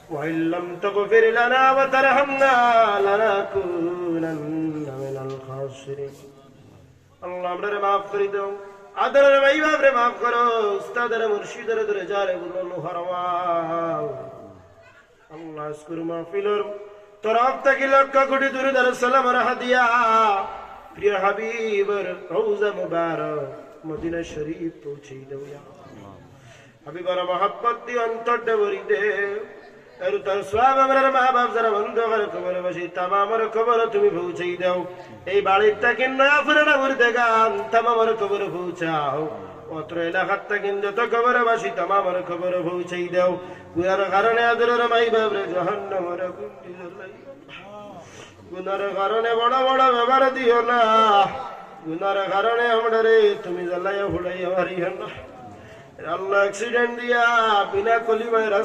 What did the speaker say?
وإن لم تغفر لنا وترحمنا لنكونن من الخاسرين আল্লাহ আমাদের মাফ করে দাও আদরের ভাই বাপরে মাফ করো উস্তাদের মুর্শিদের দরজারে বুলন্দ ফরমাও আল্লাহ আজকের মাহফিলের তরফ থেকে লক্ষ কোটি দুরূদ সালামের হাদিয়া প্রিয় হাবিবের রওজা মুবারক মদিনা শরীফ পৌঁছে দাও ইয়া আল্লাহ হাবিবের মহব্বত দিয়ে অন্তরটা ভরি দে আর তার সওয়াব আমরার মা বাপ যারা বন্ধ করে কবরে বসে তামামের কবর তুমি পৌঁছে দাও এই বাড়িটা কিনা ফুরানা মুর্দে গান তামামের কবর পৌঁছাও অত্র এলাকার থেকে যত কবরে বসি তামামের কবর পৌঁছে দাও গুনার কারণে আদরের মাই বাপরে জাহান্নামের গুন্ডি জ্বলাই গুনার কারণে বড় বড় ব্যবহার দিও না গুনার কারণে আমারে তুমি জ্বালাইয়া ফুড়াইয়া মারিও না আল্লাহ অ্যাক্সিডেন্ট দিয়া বিনা কলিমায়